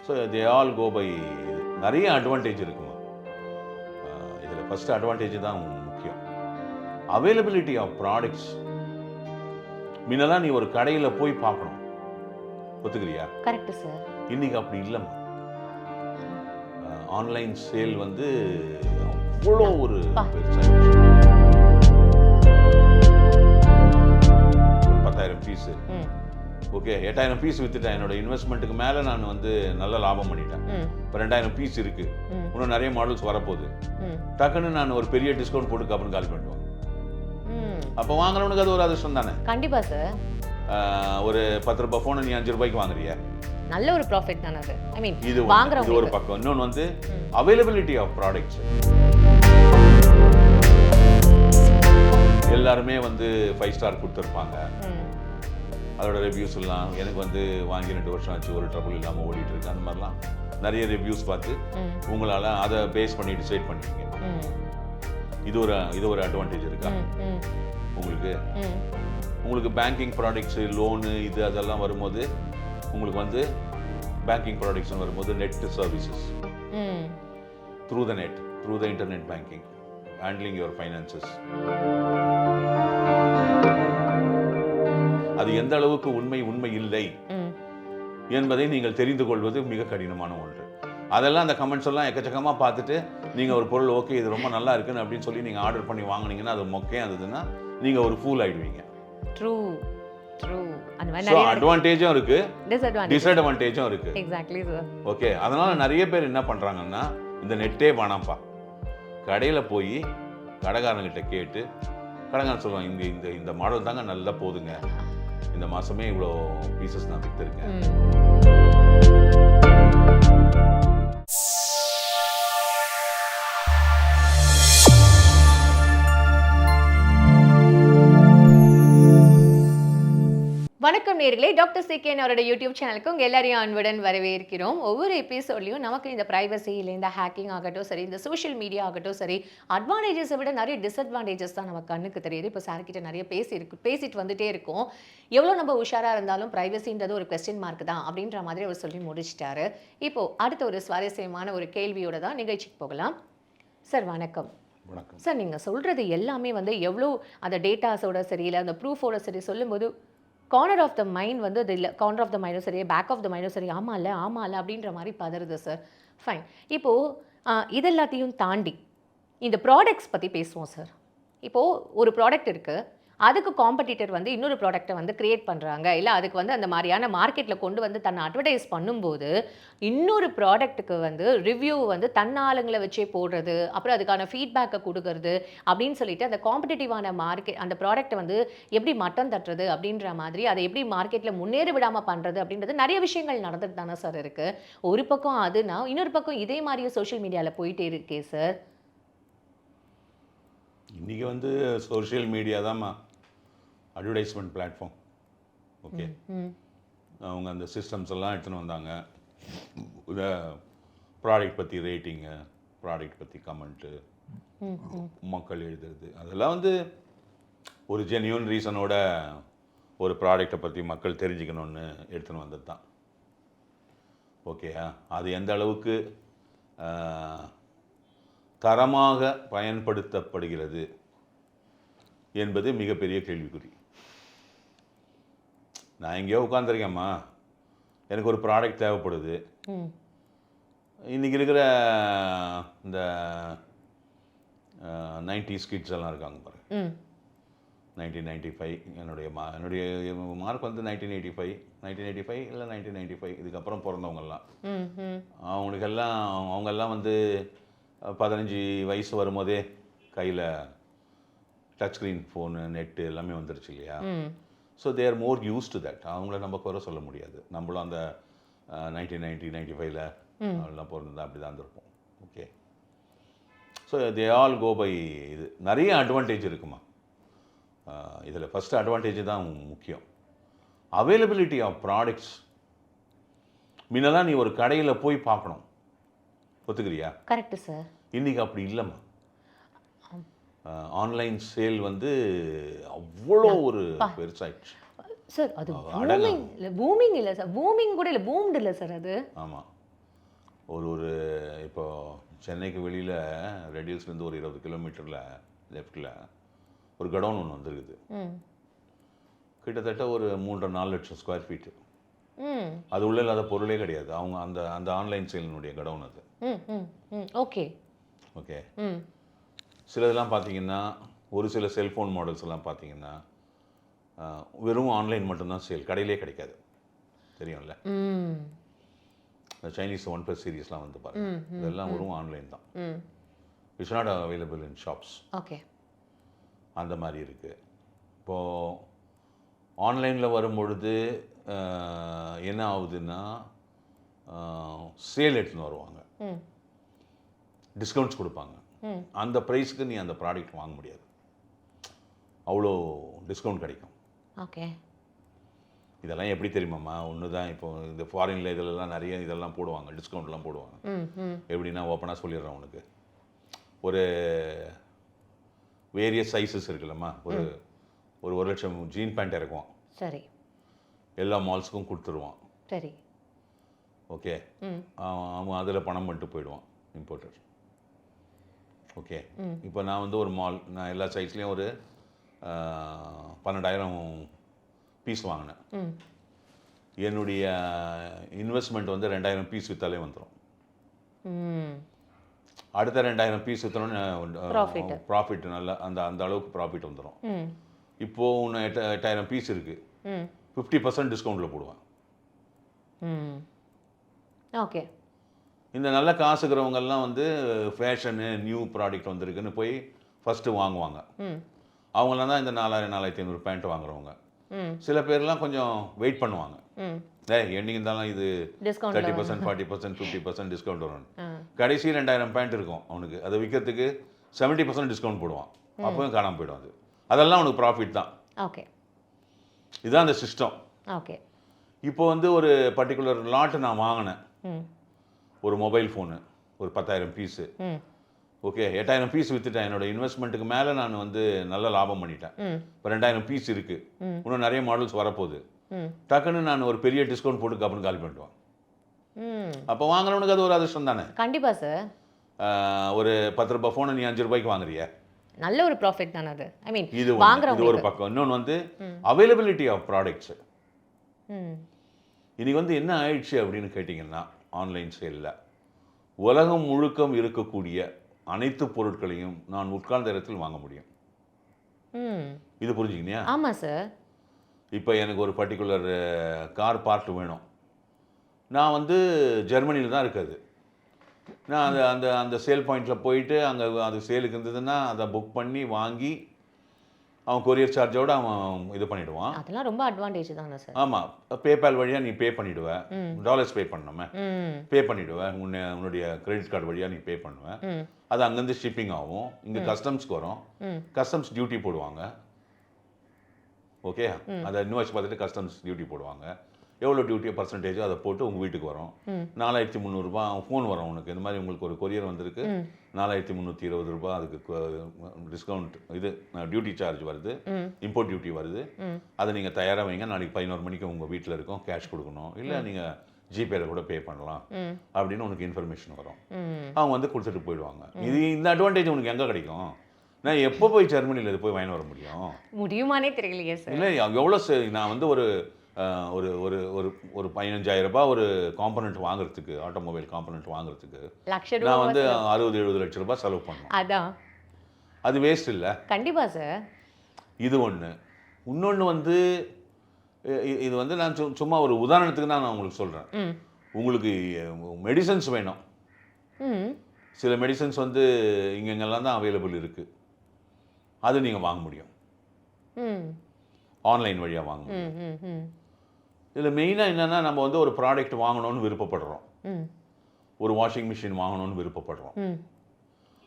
So they all go by. நிறைய advantage இருக்குமா இதில். ஃபஸ்ட்டு அட்வான்டேஜ் தான் முக்கியம். Availability of products. முன்னெல்லாம் நீ ஒரு கடையில் போய் பார்க்கணும், ஒத்துக்கிறியா? Correct sir. இன்னைக்கு அப்படி இல்லைம்மா. ஆன்லைன் சேல் வந்து அவ்வளோ ஒரு பெருசாக 10,000 பீஸு, ஓகே 8,000 பீஸ் வித்துட்டேன். என்னோட இன்வெஸ்ட்மெண்ட்டுக்கு மேலே நான் வந்து நல்ல லாபம் பண்ணிட்டேன். இப்போ 2,000 பீஸ் இருக்கு, இன்னும் நிறைய மாடல்ஸ் வரப்போகுது. டக்குன்னு நான் ஒரு பெரிய டிஸ்கவுண்ட் போட்டு அப்புறம் காலி பண்ணிடுவேன். அப்போ வாங்குறவனுக்கு அது ஒரு அதிர்ஷ்டம் தானே. கண்டிப்பா சார். ஒரு 10 ரூபாய் ஃபோனை நீ 5 ரூபாய்க்கு வாங்குறிய, நல்ல ஒரு ப்ராஃபிட் தானே அது. ஐ மீன் இது ஒரு பக்கம். இன்னொன்று வந்து அவைலபிலிட்டி ஆஃப் ப்ராடக்ட்ஸ். எல்லாருமே வந்து 5 ஸ்டார் கொடுத்துருப்பாங்க. அதோட ரிவ்யூஸ் எல்லாம் எனக்கு வந்து வாங்கி 2 வருஷம் ஆச்சு, ஒரு ட்ரபிள் இல்லாமல் ஓடிட்டு இருக்கு. அந்த மாதிரிலாம் நிறைய ரிவ்யூஸ் பார்த்து உங்களால் அதை பேஸ் பண்ணி டிசைட் பண்ணிக்கீங்க. இது ஒரு அட்வான்டேஜ் இருக்கா உங்களுக்கு? உங்களுக்கு பேங்கிங் ப்ராடக்ட்ஸு, லோனு, இது அதெல்லாம் வரும்போது உங்களுக்கு வந்து பேங்கிங் ப்ராடக்ட்ஸ் வரும்போது net services through the net, through the internet banking, handling your finances. அது எந்த அளவுக்கு உண்மை இல்லை என்பதை நீங்கள் தெரிந்து கொள்வது மிக கடினமான ஒன்று. அதெல்லாம் அந்த கமெண்ட்ஸ் எல்லாம் எக்கச்சக்கமாக பார்த்துட்டு நீங்கள் ஒரு பொருள் ஓகே இது ரொம்ப நல்லா இருக்குன்னு அப்படின்னு சொல்லி நீங்கள் ஆர்டர் பண்ணி வாங்கினீங்கன்னா அது மொக்கையாக இருந்ததுன்னா நீங்கள் ஒரு ஃபூல் ஆகிடுவீங்க. True true. அந்த மாதிரி நிறைய அட்வான்டேஜும் இருக்கு, டிஸ்அட்வான்டேஜும் இருக்கு. Exactly sir. ஓகே, அதனால நிறைய பேர் என்ன பண்ணுறாங்கன்னா இந்த நெட்டே வேணாம்ப்பா, கடையில் போய் கடைக்காரங்கிட்ட கேட்டு, கடைக்காரன் சொல்லுவாங்க இங்கே இந்த மாடல் தாங்க நல்லா போதுங்க, இந்த மாதமே இவ்வளோ பீசஸ் நான் விற்றுருக்கேன். வணக்கம் நேயர்களே, Dr.C.K. அவரோட யூடியூப் சேனலுக்கு உங்கள் எல்லாரையும் அன்புடன் வரவேற்கிறோம். ஒவ்வொரு எபிசோட்லையும் நமக்கு இந்த ப்ரைவசி இல்லை, இந்த ஹேக்கிங் ஆகட்டும் சரி, இந்த சோஷியல் மீடியா ஆகட்டும் சரி, அட்வான்டேஜஸை விட நிறைய டிஸ்அட்வான்டேஜஸ் தான் நம்ம கண்ணுக்கு தெரியுது. இப்போ சார்கிட்ட நிறைய பேசிட்டு வந்துட்டே இருக்கோம். எவ்வளோ நம்ம உஷாராக இருந்தாலும் ப்ரைவசின்றது ஒரு கொஸ்டின் மார்க் தான் அப்படின்ற மாதிரி அவர் சொல்லி முடிச்சிட்டாரு. இப்போது அடுத்த ஒரு சுவாரஸ்யமான ஒரு கேள்வியோட தான் நிகழ்ச்சிக்கு போகலாம். சார் வணக்கம். வணக்கம் சார். நீங்கள் சொல்கிறது எல்லாமே வந்து எவ்வளோ அந்த டேட்டாஸோட சரி இல்லை அந்த ப்ரூஃபோட சரி சொல்லும்போது கார்னர் ஆஃப் த மைண்ட் வந்து அது இல்லை, கார்னர் ஆஃப் த மைண்டும் சரி, பேக் ஆஃப் த மைண்டும் சரி, ஆமாம் இல்லை அப்படின்ற மாதிரி பதறுது சார். ஃபைன். இப்போது இதெல்லாத்தையும் தாண்டி இந்த ப்ராடக்ட்ஸ் பற்றி பேசுவோம் சார். இப்போது ஒரு ப்ராடக்ட் இருக்குது, அதுக்கு காம்படிட்டர் வந்து இன்னொரு ப்ராடக்ட்டை வந்து க்ரியேட் பண்ணுறாங்க, இல்லை அதுக்கு வந்து அந்த மாதிரியான மார்க்கெட்டில் கொண்டு வந்து தன்னை அட்வர்டைஸ் பண்ணும்போது இன்னொரு ப்ராடக்ட்டுக்கு வந்து ரிவ்யூ வந்து தன்னாளுங்களை வச்சே போடுறது, அப்புறம் அதுக்கான ஃபீட்பேக்கை கொடுக்கறது அப்படின்னு சொல்லிட்டு அந்த காம்படிட்டிவான அந்த ப்ராடக்ட்டை வந்து எப்படி மட்டம் தட்டுறது அப்படின்ற மாதிரி அதை எப்படி மார்க்கெட்டில் முன்னேற விடாமல் பண்ணுறது அப்படின்றது நிறைய விஷயங்கள் நடந்துட்டு தானே சார் இருக்குது. ஒரு பக்கம் அதுனா இன்னொரு பக்கம் இதே மாதிரியே சோஷியல் மீடியாவில் போயிட்டே இருக்கே சார். இன்றைக்கி வந்து சோஷியல் மீடியா தான் அட்வர்டைஸ்மெண்ட் பிளாட்ஃபார்ம். ஓகே, அவங்க அந்த சிஸ்டம்ஸ் எல்லாம் எடுத்துன்னு வந்தாங்க. இதை ப்ராடக்ட் பற்றி ரேட்டிங்கு, ப்ராடக்ட் பற்றி கமெண்ட்டு, மக்கள் எழுதுறது, அதெல்லாம் வந்து ஒரு ஜென்யூன் ரீசனோட ஒரு ப்ராடக்டை பற்றி மக்கள் தெரிஞ்சுக்கணுன்னு எடுத்துன்னு வந்தது தான். ஓகேயா, அது எந்த அளவுக்கு தரமாக பயன்படுத்தப்படுகிறது என்பது மிகப்பெரிய கேள்விக்குறி. நான் எங்கேயோ உட்காந்துருக்கேம்மா, எனக்கு ஒரு ப்ராடக்ட் தேவைப்படுது. இன்றைக்கி இருக்கிற இந்த 90s கிட்ஸ் எல்லாம் இருக்காங்க பாருங்க, 1995 என்னுடைய மார்க் வந்து 1985 இல்லை 1995 இதுக்கப்புறம் பிறந்தவங்கெல்லாம், அவங்கெல்லாம் வந்து 15 வயசு வரும்போதே கையில் டச் ஸ்க்ரீன் ஃபோனு, நெட்டு எல்லாமே வந்துருச்சு இல்லையா. So they are more use to that. அவங்கள நம்ம குறை சொல்ல முடியாது. நம்மளும் அந்த 1995 அதெல்லாம் பிறந்தது அப்படி தான் இருந்திருப்போம். Okay, so they all go by. இது நிறைய அட்வான்டேஜ் இருக்குமா இதில். ஃபஸ்ட்டு அட்வான்டேஜ் தான் முக்கியம். Availability of products. முன்னெல்லாம் நீ ஒரு கடையில் போய் பார்க்கணும், ஒத்துக்கிறியா? Correct sir. இன்றைக்கி அப்படி இல்லைம்மா. ஆன்லைன் சேல் வந்து அவ்வளோ ஒரு பெருசாயிடுச்சு சார். அது பூமிங் இல்லை சார், பூமிங் கூட இல்லை, பூம்டு இல்லை சார் அது. ஆமாம், ஒரு ஒரு இப்போ சென்னைக்கு வெளியில் ரெடியூஸ்லேருந்து ஒரு 20 கிலோமீட்டரில் லெஃப்டில் ஒரு கடவுன் ஒன்று வந்துருக்குது. கிட்டத்தட்ட ஒரு 3.5 லட்சம் ஸ்கொயர் ஃபீட்டு. அது உள்ள இல்லாத பொருளே கிடையாது. அவங்க அந்த அந்த ஆன்லைன் சேலினுடைய கடவுன் அது. Okay okay. சிலதெல்லாம் பார்த்தீங்கன்னா ஒரு சில செல்ஃபோன் மாடல்ஸ் எல்லாம் பார்த்தீங்கன்னா வெறும் ஆன்லைன் மட்டும்தான் சேல், கடையிலே கிடைக்காது. தெரியும்ல, இந்த சைனீஸ் OnePlus சீரீஸ்லாம் வந்து பாருங்க, இதெல்லாம் வெறும் ஆன்லைன் தான். It's not available in shops. Okay. அந்த மாதிரி இருக்குது. இப்போது ஆன்லைனில் வரும்பொழுது என்ன ஆகுதுன்னா சேல் எடுத்துன்னு வருவாங்க, டிஸ்கவுண்ட்ஸ் கொடுப்பாங்க. அந்த ப்ரைஸுக்கு நீ அந்த ப்ராடக்ட் வாங்க முடியாது, அவ்வளோ டிஸ்கவுண்ட் கிடைக்கும். ஓகே. இதெல்லாம் எப்படி தெரியுமாம்மா? ஒன்று தான். இப்போ இந்த ஃபாரினில் இதிலெல்லாம் நிறைய இதெல்லாம் போடுவாங்க, டிஸ்கவுண்ட்லாம் போடுவாங்க. எப்படின்னா ஓப்பனாக சொல்லிடுறேன் உனக்கு, ஒரு வேரியஸ் சைஸஸ் இருக்குல்லம்மா, ஒரு ஒரு 1 லட்சம் ஜீன் பேண்ட் இறக்குவான். சரி. எல்லா மால்ஸுக்கும் கொடுத்துருவான். சரி. ஓகே. அவன் அதில் பணம் பண்ணிட்டு போயிடுவான், இம்போர்ட்டர். ஓகே. இப்போ நான் வந்து ஒரு மால், நான் எல்லா சைஸ்லேயும் ஒரு 12,000 பீஸ் வாங்கினேன். என்னுடைய இன்வெஸ்ட்மெண்ட் வந்து 2,000 பீஸ் விற்றாலே வந்துடும். அடுத்த 2,000 பீஸ் விற்றோன்னு ப்ராஃபிட் நல்லா அந்த அந்த அளவுக்கு ப்ராஃபிட் வந்துடும். இப்போது ஒன்று 8,000 பீஸ் இருக்குது, 50% டிஸ்கவுண்ட்டில் போடுவேன். ஓகே. இந்த நல்ல காசுக்கிறவங்கெல்லாம் வந்து ஃபேஷனு நியூ ப்ராடக்ட் வந்திருக்குன்னு போய் ஃபஸ்ட்டு வாங்குவாங்க. அவங்களாம் தான் இந்த 4,000-4,500 பேண்ட் வாங்குறவங்க. சில பேர்லாம் கொஞ்சம் வெயிட் பண்ணுவாங்க, என்னைக்கு இருந்தாலும் இது 30%, 40%, 50% டிஸ்கவுண்ட் வரும். கடைசி 2,000 பேண்ட் இருக்கும் அவனுக்கு, அதை விற்கிறதுக்கு 70% டிஸ்கவுண்ட் போடுவான். அப்பவும் காணாமல் போயிடும். அதெல்லாம் அவனுக்கு ப்ராஃபிட் தான். ஓகே. இதுதான் அந்த சிஸ்டம். ஓகே. இப்போ வந்து ஒரு பர்டிகுலர் லாட்டு நான் வாங்கினேன், ஒரு மொபைல் ஃபோனு, ஒரு 10,000 பீஸு. Okay, 8,000 piece விற்றுட்டேன். என்னோட இன்வெஸ்ட்மெண்ட்டுக்கு மேலே நான் வந்து நல்ல லாபம் பண்ணிட்டேன். இப்போ 2,000 பீஸ் இருக்குது, இன்னும் நிறைய மாடல்ஸ் வரப்போகுது. டக்குன்னு நான் ஒரு பெரிய டிஸ்கவுண்ட் போட்டு கப்பன் காலி பண்ணிடுவேன். அப்போ வாங்குறவனுக்கு அது ஒரு அதிர்ஷ்டம் தானே. கண்டிப்பாக சார். ஒரு 10 ரூபாய் ஃபோனை நீ 5 ரூபாய்க்கு வாங்குறிய, நல்ல ஒரு ப்ராஃபிட் தானே அது. ஐ மீன் இது ஒரு பக்கம். இன்னொன்று வந்து அவைலபிலிட்டி ஆஃப் ப்ராடக்ட்ஸு. இன்னைக்கு வந்து என்ன ஆயிடுச்சு அப்படின்னு கேட்டிங்கன்னா, ஆன்லைன் சேலில் உலகம் முழுக்கம் இருக்கக்கூடிய அனைத்து பொருட்களையும் நான் உட்கார்ந்த இடத்தில் வாங்க முடியும். இது புரிஞ்சுக்கினியா? ஆமாம் சார். இப்போ எனக்கு ஒரு பர்டிகுலர் கார் பார்ட் வேணும், நான் வந்து ஜெர்மனியில் தான் இருக்குது. நான் அந்த அந்த அந்த சேல் பாயிண்டில் போயிட்டு அங்கே அது சேலுக்கு இருந்ததுன்னா அதை புக் பண்ணி வாங்கி அவன் கொரியர் சார்ஜோடு அவன் இது பண்ணிவிடுவான். அதெல்லாம் ரொம்ப அட்வான்டேஜ் தானே சார். ஆமாம், பேபால் வழியாக நீ பே பண்ணிவிடுவேன், டாலர்ஸ் பே பண்ணணுமே, பே பண்ணிவிடுவேன். உன்னுடைய கிரெடிட் கார்டு வழியாக நீ பே பண்ணுவேன். அது அங்கேருந்து ஷிப்பிங் ஆகும், இங்கே கஸ்டம்ஸ்க்கு வரும், கஸ்டம்ஸ் டியூட்டி போடுவாங்க. ஓகே, அதை இன்வாய்ஸ் பார்த்துட்டு கஸ்டம்ஸ் டியூட்டி போடுவாங்க. எவ்வளோ டியூட்டியோ பர்சன்டேஜோ அதை போட்டு உங்கள் வீட்டுக்கு வரும். 4,300 ரூபாய் ஃபோன் வரும் உனக்கு. இந்த மாதிரி உங்களுக்கு ஒரு கொரியர் வந்திருக்கு, 4,320 ரூபாய் அதுக்கு டிஸ்கவுண்ட், இது டியூட்டி சார்ஜ் வருது, இம்போர்ட் டியூட்டி வருது. அதை நீங்கள் தயாராக வைங்க, நாளைக்கு 11 மணிக்கு உங்கள் வீட்டில் இருக்கும், கேஷ் கொடுக்கணும், இல்லை நீங்கள் ஜிபேல கூட பே பண்ணலாம் அப்படின்னு உனக்கு இன்ஃபர்மேஷன் வரும். அவங்க வந்து கொடுத்துட்டு போயிடுவாங்க. இந்த அட்வான்டேஜ் உனக்கு எங்கே கிடைக்கும்? நான் எப்போ போய் ஜெர்மனியில் இது போய் வாங்கி வர முடியுமானே தெரியலையே சார். இல்லை, எவ்வளோ நான் வந்து ஒரு ஒரு ஒரு ஒரு ஒரு 15,000 ரூபாய் ஒரு காம்பனண்ட் வாங்குறதுக்கு, ஆட்டோமொபைல் காம்பனண்ட் வாங்குறதுக்கு நான் வந்து 60-70 லட்சம் ரூபாய் செலவு பண்ணேன். அதான், அது வேஸ்ட் இல்லை? கண்டிப்பாக சார். இது ஒன்று. இன்னொன்று வந்து இது வந்து நான் சும்மா ஒரு உதாரணத்துக்கு தான் நான் உங்களுக்கு சொல்கிறேன். உங்களுக்கு மெடிசன்ஸ் வேணும், சில மெடிசன்ஸ் வந்து இங்கெங்கெல்லாம் தான் அவைலபிள் இருக்குது, அது நீங்கள் வாங்க முடியும், ஆன்லைன் வழியாக வாங்க முடியும். இதில் மெயினாக என்னென்னா, நம்ம வந்து ஒரு ப்ராடக்ட் வாங்கணும்னு விருப்பப்படுறோம், ஒரு வாஷிங் மிஷின் வாங்கணும்னு விருப்பப்படுறோம்.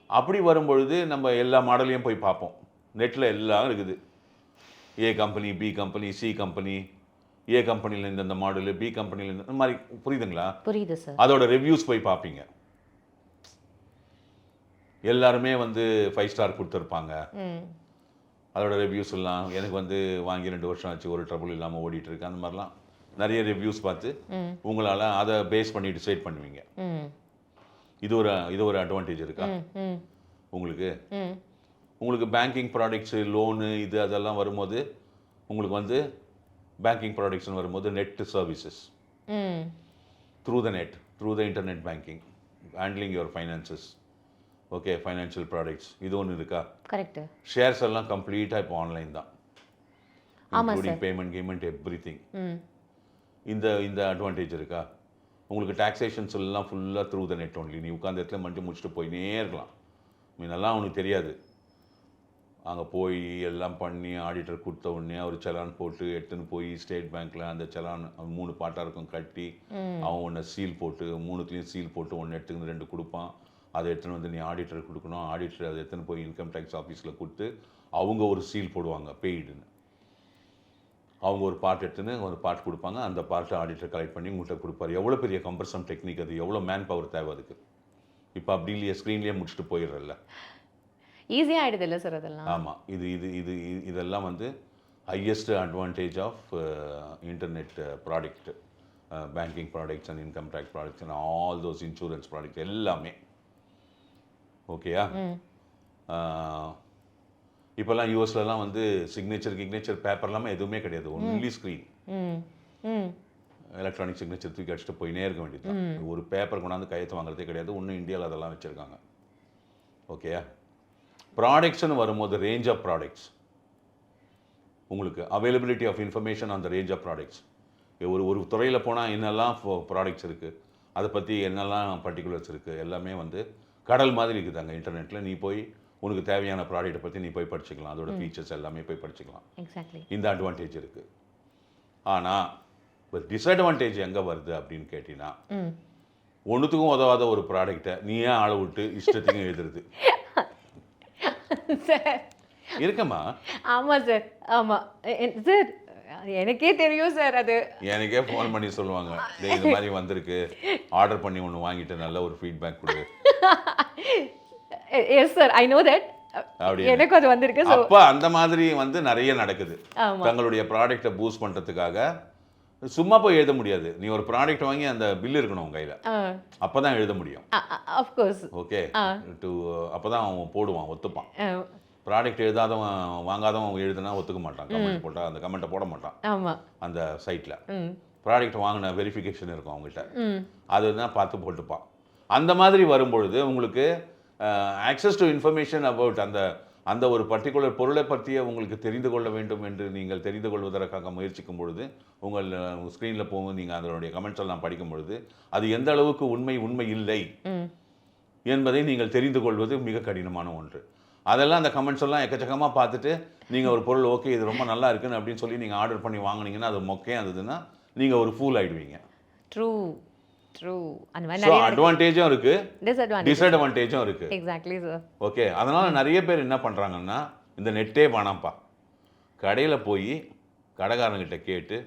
அப்படி வரும்பொழுது நம்ம எல்லா மாடலையும் போய் பார்ப்போம். நெட்டில் எல்லாம் இருக்குது, A company, B company, C company, A கம்பெனியில் இந்த மாடலு, பி கம்பெனியில் இந்த மாதிரி. புரியுதுங்களா? புரியுது சார். அதோட ரிவ்யூஸ் போய் பார்ப்பீங்க. எல்லாருமே வந்து 5 ஸ்டார் கொடுத்துருப்பாங்க. அதோட ரிவ்யூஸ் எல்லாம் எனக்கு வந்து வாங்கி 2 வருஷம் ஆச்சு, ஒரு ட்ரபிள் இல்லாமல் ஓடிட்டு இருக்கு, அந்த மாதிரிலாம் நிறைய ரிவ்யூஸ் பார்த்து உங்களால் அதை பேஸ் பண்ணி டிசைட் பண்ணுவீங்க. இது ஒரு அட்வான்டேஜ் இருக்கா உங்களுக்கு? உங்களுக்கு பேங்கிங் ப்ராடக்ட்ஸு, லோனு, அதெல்லாம் வரும்போது உங்களுக்கு வந்து பேங்கிங் ப்ராடக்ட்ஸ்னு வரும்போது net services through the internet banking, handling your finances, okay, financial products, இது ஒன்று இருக்கா? கரெக்ட். ஷேர்ஸ் எல்லாம் கம்ப்ளீட்டாக இப்போ ஆன்லைன் தான், இன்க்ளூடிங் பேமெண்ட் எவ்ரி திங். இந்த அட்வான்டேஜ் இருக்கா? உங்களுக்கு டாக்ஸேஷன்ஸ் எல்லாம் ஃபுல்லாக த்ரூ த நெட் ஒன்லி. நீ உட்காந்து இடத்துல மஞ்சள் முடிச்சுட்டு போயினே இருக்கலாம். மீனெல்லாம் உனக்கு தெரியாது. அங்கே போய் எல்லாம் பண்ணி ஆடிட்டர் கொடுத்த உடனே அவர் செலான் போட்டு எடுத்துன்னு போய் ஸ்டேட் பேங்க்கில் அந்த செலான் 3 பாட்டாக இருக்கும் கட்டி, அவன் ஒன்று சீல் போட்டு 3த்துலேயும் சீல் போட்டு ஒன்று எடுத்துன்னு 2 கொடுப்பான். அதை எடுத்துன்னு வந்து நீ ஆடிட்டருக்கு கொடுக்கணும். ஆடிட்டர் அதை எடுத்துன்னு போய் இன்கம் டேக்ஸ் ஆஃபீஸில் கொடுத்து அவங்க ஒரு சீல் போடுவாங்க பெய்டுன்னு. அவங்க ஒரு பார்ட் எடுத்துன்னு ஒரு பார்ட் கொடுப்பாங்க. அந்த பார்ட்டை ஆடிட்டர் கலெக்ட் பண்ணி உங்கள்கிட்ட கொடுப்பாரு. எவ்வளோ பெரிய கம்பர்சம் டெக்னிக் அது, எவ்வளோ மேன் பவர் தேவை அதுக்கு. இப்போ அப்படி இல்லையே, ஸ்க்ரீன்லேயே முடிச்சுட்டு போயிடுறல, ஈஸியாக ஆகிடுது இல்லை சார் அதெல்லாம். ஆமாம். இதெல்லாம் வந்து highest advantage of internet product, banking products and income tax products and all those insurance products எல்லாமே. ஓகேயா? இப்போல்லாம் யூஎஸ்லலாம் வந்து சிக்னேச்சர் பேப்பர்லாமே எதுவுமே கிடையாது, ஒன்லி ஸ்க்ரீன். எலக்ட்ரானிக் சிக்னேச்சர் தூக்கி அடிச்சுட்டு போயினே இருக்க வேண்டியது. ஒரு பேப்பர் கொண்டாந்து கையெழுத்து வாங்குறதே கிடையாது. ஒன்றும் இந்தியாவில் அதெல்லாம் வச்சுருக்காங்க. ஓகேயா? ப்ராடக்ட்ஸ்னு வரும்போது ரேஞ்ச் ஆஃப் ப்ராடக்ட்ஸ், உங்களுக்கு availability of information on the range of products. ஒரு துறையில் போனால் என்னெல்லாம் ப்ராடக்ட்ஸ் இருக்குது, அதை பற்றி என்னெல்லாம் பர்டிகுலர்ஸ் இருக்குது, எல்லாமே வந்து கடல் மாதிரி இருக்குது அங்கே இன்டர்நெட்டில். நீ போய் உனக்கு தேவையான ப்ராடக்ட்டை பற்றி நீ போய் படிச்சுக்கலாம், அதோட ஃபீச்சர்ஸ் எல்லாமே போய் படிச்சுக்கலாம். எக்ஸாக்ட்லி. இந்த அட்வான்டேஜ் இருக்குது. ஆனால் இப்போ டிஸ்அட்வான்டேஜ் எங்கே வருது அப்படின்னு கேட்டிங்கன்னா, ஒன்றுத்துக்கும் உதவாத ஒரு ப்ராடக்டை நீ ஏன் ஆளை விட்டு இஷ்டத்துக்கும் எழுதுறது சார் இருக்கம்மா? ஆமாம் சார், ஆமாம் சார், எனக்கே தெரியும் சார். அது எனக்கே ஃபோன் பண்ணி சொல்லுவாங்க, இது மாதிரி வந்திருக்கு, ஆர்டர் பண்ணி ஒன்று வாங்கிட்டு நல்ல ஒரு ஃபீட்பேக் கொடு. Yes sir, I know that. எனக்கு அது வந்திருக்கு. அப்போ அந்த மாதிரி வந்து நிறைய நடக்குது. தங்களுடைய ப்ராடக்டை பூஸ்ட் பண்ணுறதுக்காக சும்மா போய் எழுத முடியாது. நீ ஒரு ப்ராடக்ட் வாங்கி அந்த பில் இருக்கணும் உங்க கையில், அப்போ தான் எழுத முடியும். ஓகே, அப்போ தான் அவன் போடுவான், ஒத்துப்பான். ப்ராடக்ட் எழுதாதவன் வாங்காதவன் எழுதுனா ஒத்துக்க மாட்டான். கமெண்ட் போட்டால் அந்த கமெண்ட்டை போட மாட்டான் அந்த சைட்டில். ப்ராடக்ட் வாங்கின வெரிஃபிகேஷன் இருக்கும் அவங்ககிட்ட, அதுதான் பார்த்து போட்டுப்பான். அந்த மாதிரி வரும்பொழுது உங்களுக்கு ஆக்சஸ் டு இன்ஃபர்மேஷன் அபவுட் அந்த ஒரு பர்டிகுலர் பொருளை பற்றிய உங்களுக்கு தெரிந்து கொள்ள வேண்டும் என்று நீங்கள் தெரிந்து கொள்வதற்காக முயற்சிக்கும் பொழுது, உங்கள் ஸ்க்ரீனில் போகும் நீங்கள் அதனுடைய கமெண்ட்ஸ் எல்லாம் படிக்கும் பொழுது அது எந்த அளவுக்கு உண்மை இல்லை என்பதை நீங்கள் தெரிந்து கொள்வது மிக கடினமான ஒன்று. அதெல்லாம் அந்த கமெண்ட்ஸ் எல்லாம் எக்கச்சக்கமாக பார்த்துட்டு நீங்கள் ஒரு பொருள் ஓகே இது ரொம்ப நல்லா இருக்குன்னு அப்படின்னு சொல்லி நீங்கள் ஆர்டர் பண்ணி வாங்கினீங்கன்னா அது மொக்கையாக இருந்ததுன்னா நீங்கள் ஒரு ஃபூல் ஆகிடுவீங்க. ட்ரூ. அந்த மாதிரி நிறைய அட்வான்டேஜும் இருக்கு, டிஸ்அட்வான்டேஜும் இருக்கு. Exactly sir. ஓகே, அதனால நிறைய பேர் என்ன பண்ணுறாங்கன்னா, இந்த நெட்டே வேணாம்ப்பா, கடையில் போய் கடைக்காரங்கிட்ட கேட்டு,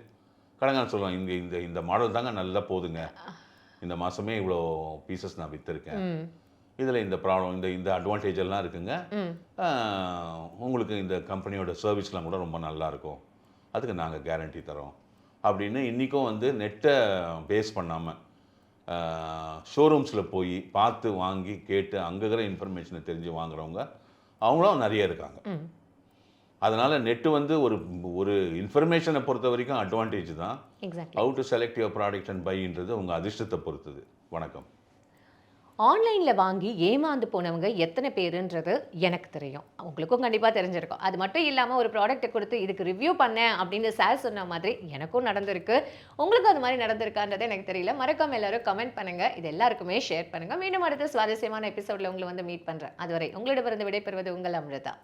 கடைக்காரன் சொல்லுவான், இந்த மாடல் தாங்க நல்லா போதுங்க, இந்த மாதமே இவ்வளோ பீசஸ் நான் விற்றுருக்கேன், இதில் இந்த ப்ராப்ளம் இந்த அட்வான்டேஜ் எல்லாம் இருக்குங்க, உங்களுக்கு இந்த கம்பெனியோட சர்வீஸ்லாம் கூட ரொம்ப நல்லாயிருக்கும், அதுக்கு நாங்கள் கேரண்டி தரோம் அப்படின்னு. இன்றைக்கும் வந்து நெட்டை பேஸ் பண்ணாமல் ஷோரூம்ஸில் போய் பார்த்து வாங்கி கேட்டு அங்கே இருக்கிற இன்ஃபர்மேஷனை தெரிஞ்சு வாங்குறவங்க அவங்களும் நிறைய இருக்காங்க. அதனால் நெட்டு வந்து ஒரு இன்ஃபர்மேஷனை பொறுத்த வரைக்கும் அட்வான்டேஜ் தான். How to select your product and பைன்றது உங்கள் அதிர்ஷ்டத்தை பொறுத்தது. வணக்கம். ஆன்லைனில் வாங்கி ஏமாந்து போனவங்க எத்தனை பேருன்றது எனக்கு தெரியும், உங்களுக்கும் கண்டிப்பாக தெரிஞ்சிருக்கும். அது மட்டும் இல்லாமல் ஒரு ப்ராடக்ட்டை கொடுத்து இதுக்கு ரிவ்யூ பண்ணேன் அப்படின்னு சார் சொன்ன மாதிரி எனக்கும் நடந்திருக்கு. உங்களுக்கும் அது மாதிரி நடந்திருக்கான்றது எனக்கு தெரியல. மறக்காம எல்லாரும் கமெண்ட் பண்ணுங்கள், இது எல்லாருக்குமே ஷேர் பண்ணுங்கள். மீண்டும் அடுத்த சுவாரஸ்யமான எபிசோடில் உங்களை வந்து மீட் பண்ணுறேன். அதுவரை உங்களிடமிருந்து விடைபெறுவது உங்கள் அமிர்தா.